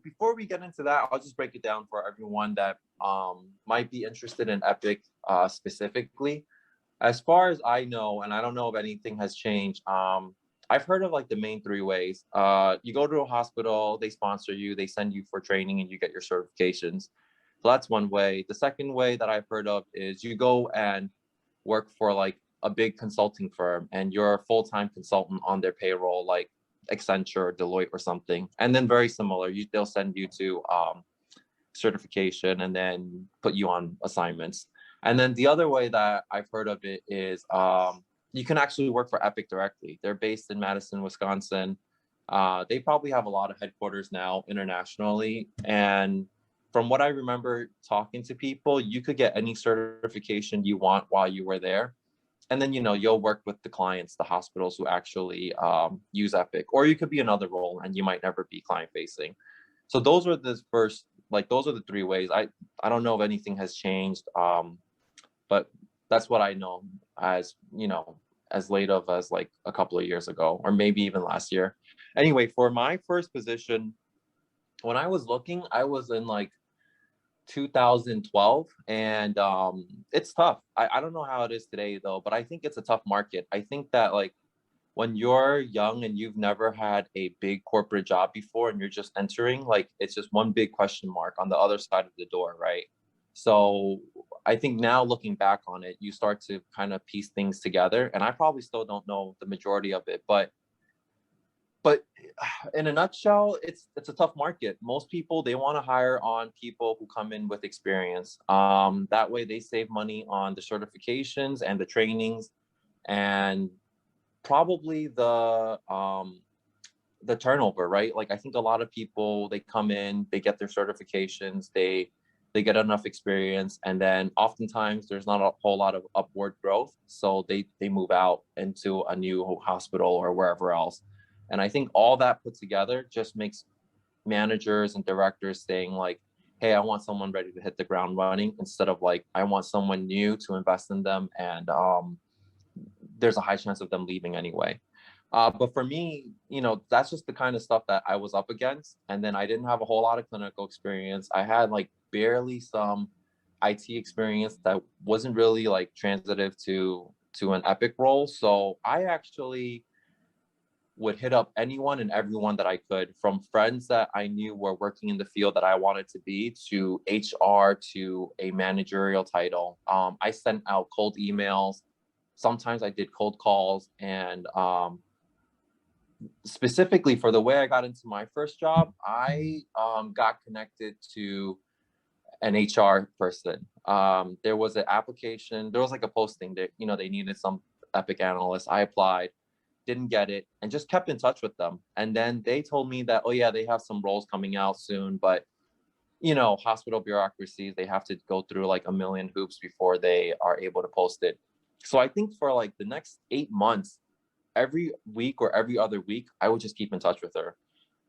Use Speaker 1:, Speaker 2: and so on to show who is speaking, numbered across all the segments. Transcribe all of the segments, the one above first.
Speaker 1: before we get into that, I'll just break it down for everyone that might be interested in Epic specifically. As far as I know, and I don't know if anything has changed, I've heard of like the main three ways. You go to a hospital, they sponsor you, they send you for training, and you get your certifications. So that's one way. The second way that I've heard of is you go and work for like a big consulting firm, and you're a full-time consultant on their payroll, like Accenture or Deloitte or something. And then very similar, they'll send you to certification and then put you on assignments. And then the other way that I've heard of it is you can actually work for Epic directly. They're based in Madison, Wisconsin. They probably have a lot of headquarters now internationally. And from what I remember talking to people, you could get any certification you want while you were there. And then, you'll work with the clients, the hospitals who actually use Epic, or you could be another role and you might never be client facing. So those are the first, like, those are the three ways. I don't know if anything has changed, but that's what I know as, as late of as like a couple of years ago, or maybe even last year. Anyway, for my first position, when I was looking, I was in like 2012, and it's tough. I don't know how it is today though, but I think it's a tough market. I think that like when you're young and you've never had a big corporate job before and you're just entering, like it's just one big question mark on the other side of the door, right? So I think now looking back on it, you start to kind of piece things together, and I probably still don't know the majority of it, but in a nutshell, it's a tough market. Most people, they want to hire on people who come in with experience. That way they save money on the certifications and the trainings, and probably the turnover, right? Like I think a lot of people, they come in, they get their certifications, they get enough experience, and then oftentimes there's not a whole lot of upward growth, so they move out into a new hospital or wherever else. And I think all that put together just makes managers and directors saying like, hey, I want someone ready to hit the ground running, instead of like, I want someone new to invest in them, and there's a high chance of them leaving anyway. But for me, that's just the kind of stuff that I was up against. And then I didn't have a whole lot of clinical experience. I had like barely some IT experience that wasn't really like transitive to an Epic role. So I actually would hit up anyone and everyone that I could, from friends that I knew were working in the field that I wanted to be, to HR, to a managerial title. I sent out cold emails. Sometimes I did cold calls, and specifically for the way I got into my first job, I got connected to an HR person. There was an application, there was like a posting that, they needed some Epic analyst. I applied, didn't get it, and just kept in touch with them. And then they told me that, oh yeah, they have some roles coming out soon, but hospital bureaucracies, they have to go through like a million hoops before they are able to post it. So I think for like the next 8 months, every week or every other week, I would just keep in touch with her.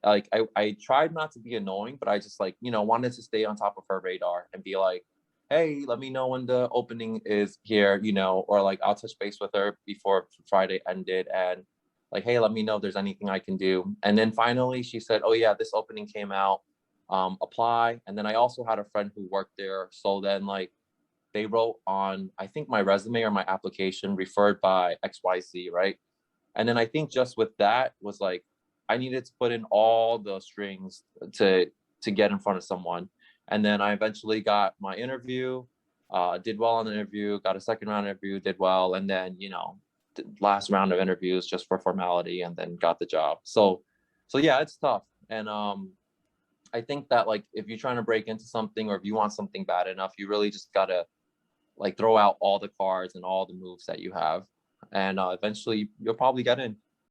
Speaker 1: Like I tried not to be annoying, but I just like, wanted to stay on top of her radar and be like, hey, let me know when the opening is here, or like I'll touch base with her before Friday ended, and like, hey, let me know if there's anything I can do. And then finally she said, oh yeah, this opening came out, apply. And then I also had a friend who worked there. So then like they wrote on, I think, my resume or my application, referred by XYZ, right? And then I think just with that was like, I needed to put in all the strings to get in front of someone. And then I eventually got my interview, did well on the interview, got a second round interview, did well. And then, the last round of interviews just for formality, and then got the job. So yeah, it's tough. And I think that like, if you're trying to break into something, or if you want something bad enough, you really just gotta like throw out all the cards and all the moves that you have. And eventually you'll probably get in.